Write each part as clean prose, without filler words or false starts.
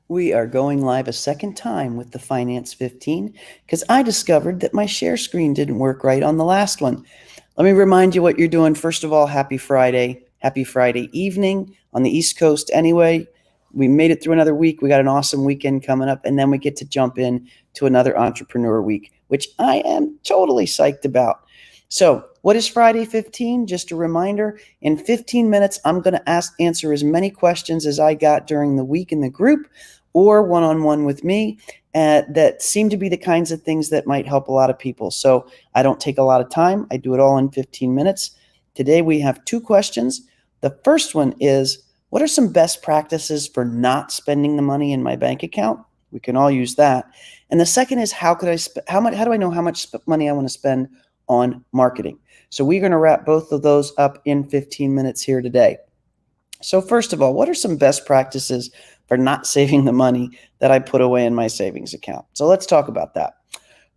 We are going live a second time with the Finance 15 because I discovered that my share screen didn't work right on the last one. Let me remind you what you're doing. First of all, happy Friday. Happy Friday evening on the East Coast anyway. We made it through another week. We got an awesome weekend coming up, and then we get to jump in to another entrepreneur week, which I am totally psyched about. So, what is Friday 15? Just a reminder, in 15 minutes, I'm going to answer as many questions as I got during the week in the group or one-on-one with me that seem to be the kinds of things that might help a lot of people. So I don't take a lot of time. I do it all in 15 minutes. Today we have two questions. The first one is, what are some best practices for not spending the money in my bank account? We can all use that. And the second is, how do I know how much money I want to spend on marketing? So we're going to wrap both of those up in 15 minutes here today. So first of all, what are some best practices for not saving the money that I put away in my savings account? So let's talk about that.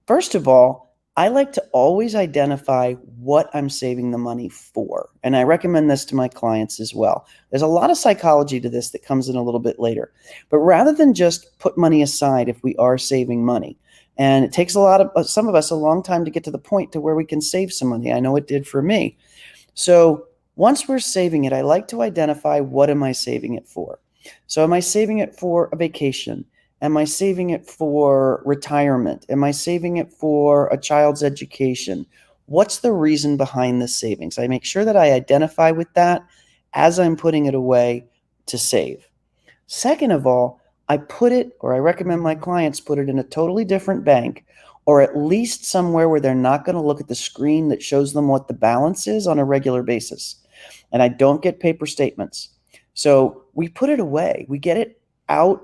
First of all, I like to always identify what I'm saving the money for. And I recommend this to my clients as well. There's a lot of psychology to this that comes in a little bit later. But rather than just put money aside if we are saving money, and it takes some of us a long time to get to the point to where we can save some money. I know it did for me. So once we're saving it, I like to identify, what am I saving it for? So am I saving it for a vacation? Am I saving it for retirement? Am I saving it for a child's education? What's the reason behind the savings? I make sure that I identify with that as I'm putting it away to save. Second of all, I recommend my clients put it in a totally different bank, or at least somewhere where they're not going to look at the screen that shows them what the balance is on a regular basis. And I don't get paper statements. So we put it away. We get it out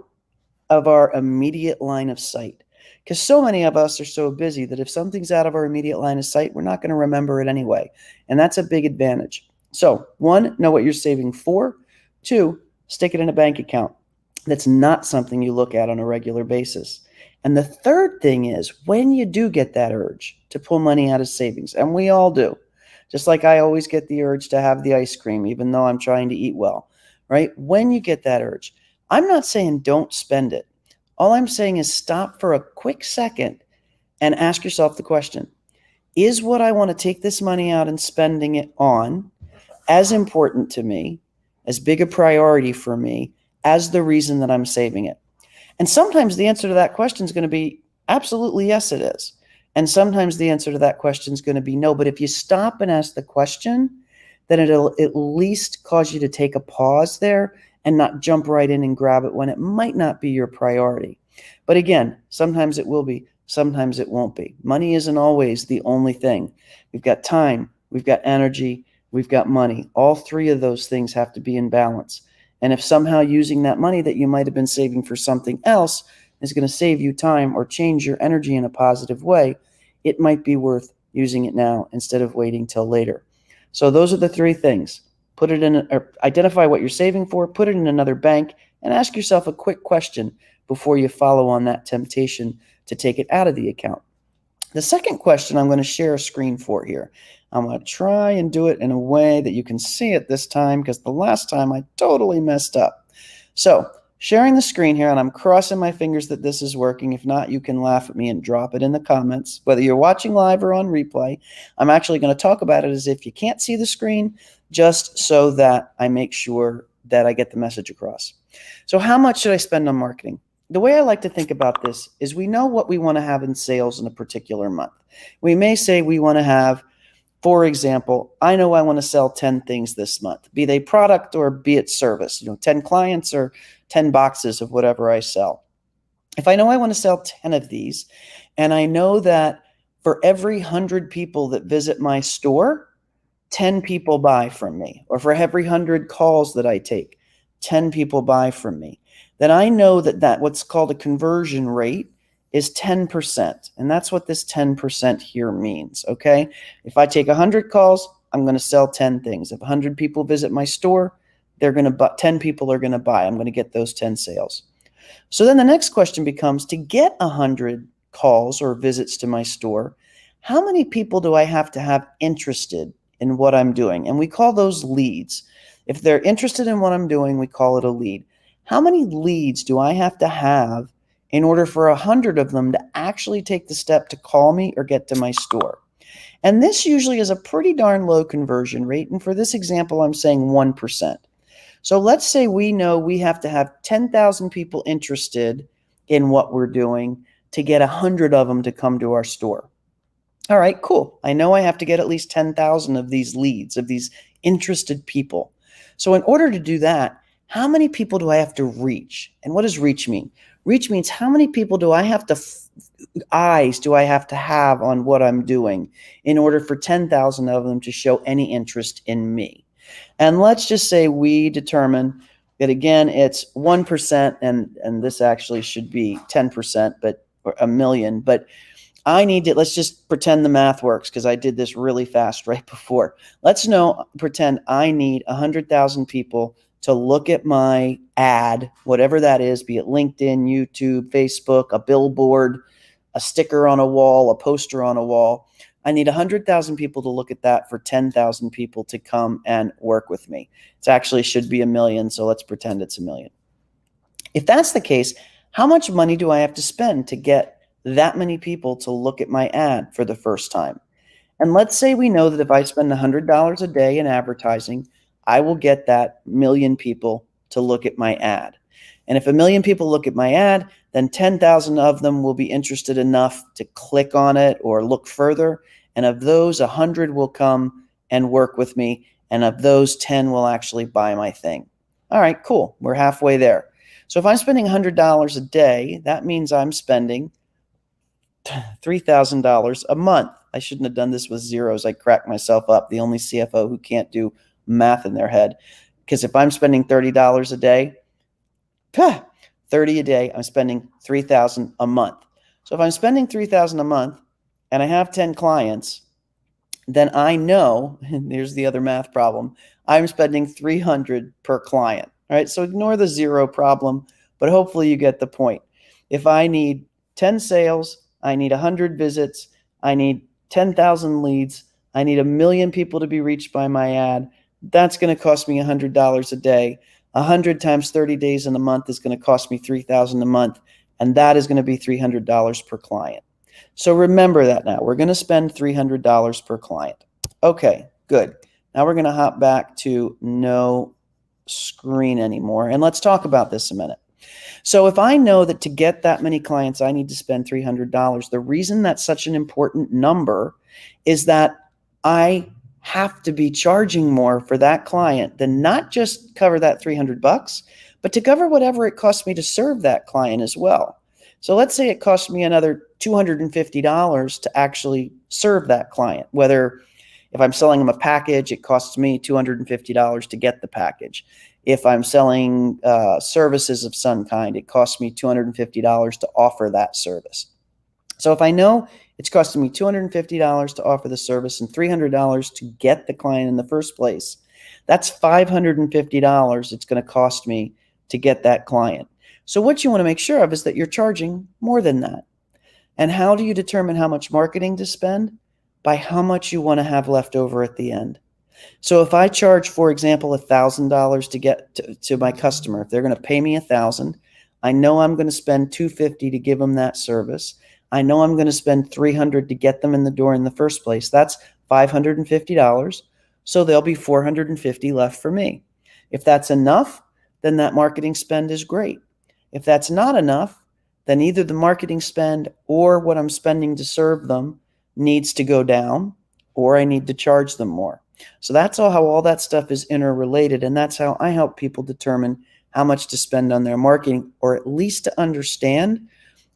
of our immediate line of sight, because so many of us are so busy that if something's out of our immediate line of sight, we're not going to remember it anyway. And that's a big advantage. So 1, know what you're saving for. 2, stick it in a bank account. That's not something you look at on a regular basis. And the third thing is, when you do get that urge to pull money out of savings, and we all do, just like I always get the urge to have the ice cream, even though I'm trying to eat well, right? When you get that urge, I'm not saying don't spend it. All I'm saying is stop for a quick second and ask yourself the question, is what I want to take this money out and spending it on as important to me, as big a priority for me, as the reason that I'm saving it? And sometimes the answer to that question is going to be absolutely yes, it is. And sometimes the answer to that question is going to be no. But if you stop and ask the question, then it'll at least cause you to take a pause there and not jump right in and grab it when it might not be your priority. But again, sometimes it will be, sometimes it won't be. Money isn't always the only thing. We've got time, we've got energy, we've got money. All three of those things have to be in balance. And if somehow using that money that you might have been saving for something else is going to save you time or change your energy in a positive way, it might be worth using it now instead of waiting till later. So those are the three things. Identify what you're saving for, put it in another bank, and ask yourself a quick question before you follow on that temptation to take it out of the account. The second question I'm going to share a screen for here. I'm going to try and do it in a way that you can see it this time, because the last time I totally messed up. So sharing the screen here, and I'm crossing my fingers that this is working. If not, you can laugh at me and drop it in the comments. Whether you're watching live or on replay, I'm actually going to talk about it as if you can't see the screen, just so that I make sure that I get the message across. So how much should I spend on marketing? The way I like to think about this is, we know what we want to have in sales in a particular month. We may say we want to have, for example, I know I want to sell 10 things this month, be they product or be it service, 10 clients or 10 boxes of whatever I sell. If I know I want to sell 10 of these, and I know that for every 100 people that visit my store, 10 people buy from me, or for every 100 calls that I take, 10 people buy from me, then I know that what's called a conversion rate is 10%. And that's what this 10% here means, okay? If I take 100 calls, I'm going to sell 10 things. If 100 people visit my store, 10 people are going to buy. I'm going to get those 10 sales. So then the next question becomes, to get 100 calls or visits to my store, how many people do I have to have interested in what I'm doing? And we call those leads. If they're interested in what I'm doing, we call it a lead. how many leads do I have to have in order for 100 of them to actually take the step to call me or get to my store? And this usually is a pretty darn low conversion rate. And for this example, I'm saying 1%. So let's say we know we have to have 10,000 people interested in what we're doing to get 100 of them to come to our store. All right, cool. I know I have to get at least 10,000 of these leads, of these interested people. So in order to do that, how many people do I have to reach? And what does reach mean? Reach means how many people do I have to eyes do I have to have on what I'm doing in order for 10,000 of them to show any interest in me? And let's just say we determine that, again, it's 1%, and this actually should be 10%, but or a million. But I need to, let's just pretend the math works because I did this really fast right before. Pretend I need 100,000 people to look at my ad, whatever that is, be it LinkedIn, YouTube, Facebook, a billboard, a sticker on a wall, a poster on a wall. I need 100,000 people to look at that for 10,000 people to come and work with me. It actually should be a million, so let's pretend it's a million. If that's the case, how much money do I have to spend to get that many people to look at my ad for the first time? And let's say we know that if I spend $100 a day in advertising, I will get that million people to look at my ad. And if a million people look at my ad, then 10,000 of them will be interested enough to click on it or look further. And of those, 100 will come and work with me. And of those, 10 will actually buy my thing. All right, cool. We're halfway there. So if I'm spending $100 a day, that means I'm spending $3,000 a month. I shouldn't have done this with zeros. I cracked myself up, the only CFO who can't do math in their head. Because if I'm spending $30 a day, 30 a day, I'm spending $3,000 a month. So if I'm spending $3,000 a month and I have 10 clients, then I know, and here's the other math problem, I'm spending $300 per client. All right, so ignore the zero problem, but hopefully you get the point. If I need 10 sales, I need 100 visits, I need 10,000 leads, I need 1 million people to be reached by my ad, that's going to cost me $100 a day. 100 times 30 days in a month is going to cost me $3,000 a month, and that is going to be $300 per client. So remember that now. We're going to spend $300 per client. Okay, good. Now we're going to hop back to no screen anymore, and let's talk about this a minute. So if I know that to get that many clients, I need to spend $300, the reason that's such an important number is that I have to be charging more for that client than not just cover that $300, but to cover whatever it costs me to serve that client as well. So let's say it costs me another $250 to actually serve that client. Whether if I'm selling them a package, it costs me $250 to get the package. If I'm selling services of some kind, it costs me $250 to offer that service. So if I know it's costing me $250 to offer the service and $300 to get the client in the first place, that's $550 it's going to cost me to get that client. So what you want to make sure of is that you're charging more than that. And how do you determine how much marketing to spend? By how much you want to have left over at the end. So if I charge, for example, $1,000 to get to my customer, if they're going to pay me $1,000, I know I'm going to spend $250 to give them that service. I know I'm going to spend $300 to get them in the door in the first place. That's $550. So there'll be $450 left for me. If that's enough, then that marketing spend is great. If that's not enough, then either the marketing spend or what I'm spending to serve them needs to go down, or I need to charge them more. So that's how all that stuff is interrelated, and that's how I help people determine how much to spend on their marketing, or at least to understand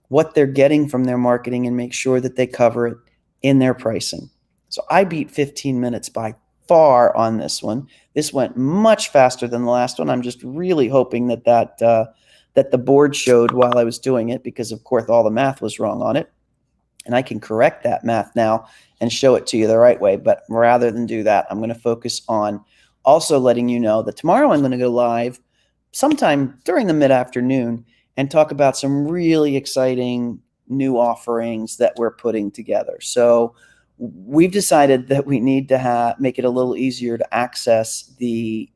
what they're getting from their marketing and make sure that they cover it in their pricing. So I beat 15 minutes by far on this one. This went much faster than the last one. I'm just really hoping that the board showed while I was doing it, because of course all the math was wrong on it. And I can correct that math now and show it to you the right way. But rather than do that, I'm going to focus on also letting you know that tomorrow I'm going to go live sometime during the mid-afternoon and talk about some really exciting new offerings that we're putting together. So we've decided that we need to make it a little easier to access the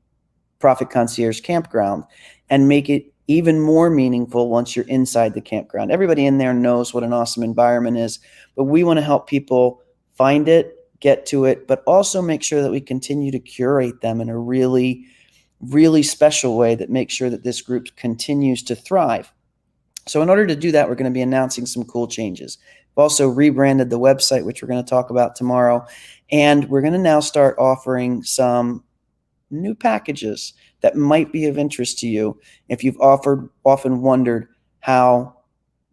Profit Concierge Campground and make it even more meaningful once you're inside the campground. Everybody in there knows what an awesome environment is, but we want to help people find it, get to it, but also make sure that we continue to curate them in a really, really special way that makes sure that this group continues to thrive. So in order to do that, we're going to be announcing some cool changes. We've also rebranded the website, which we're going to talk about tomorrow, and we're going to now start offering some new packages that might be of interest to you if you've often wondered how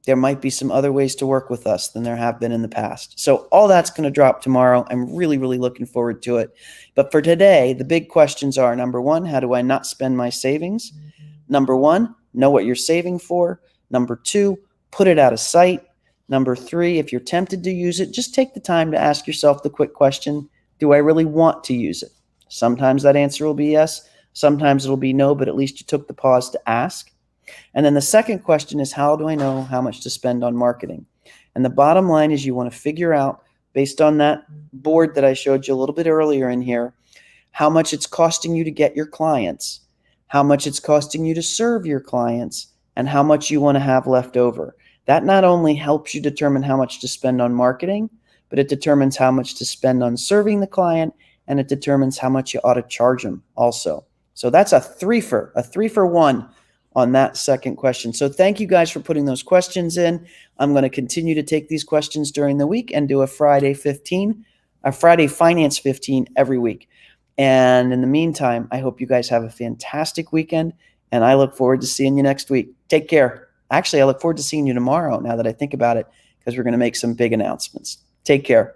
there might be some other ways to work with us than there have been in the past. So all that's going to drop tomorrow. I'm really, really looking forward to it. But for today, the big questions are, number one, how do I not spend my savings? Number one, know what you're saving for. Number two, put it out of sight. Number three, if you're tempted to use it, just take the time to ask yourself the quick question, do I really want to use it? Sometimes that answer will be yes. Sometimes it'll be no, but at least you took the pause to ask. And then the second question is, how do I know how much to spend on marketing? And the bottom line is you want to figure out, based on that board that I showed you a little bit earlier in here, how much it's costing you to get your clients, how much it's costing you to serve your clients, and how much you want to have left over. That not only helps you determine how much to spend on marketing, but it determines how much to spend on serving the client, and it determines how much you ought to charge them also. So that's a three for one on that second question. So thank you guys for putting those questions in. I'm going to continue to take these questions during the week and do a Friday Finance 15 every week. And in the meantime, I hope you guys have a fantastic weekend, and I look forward to seeing you next week. Take care. Actually, I look forward to seeing you tomorrow, now that I think about it, because we're going to make some big announcements. Take care.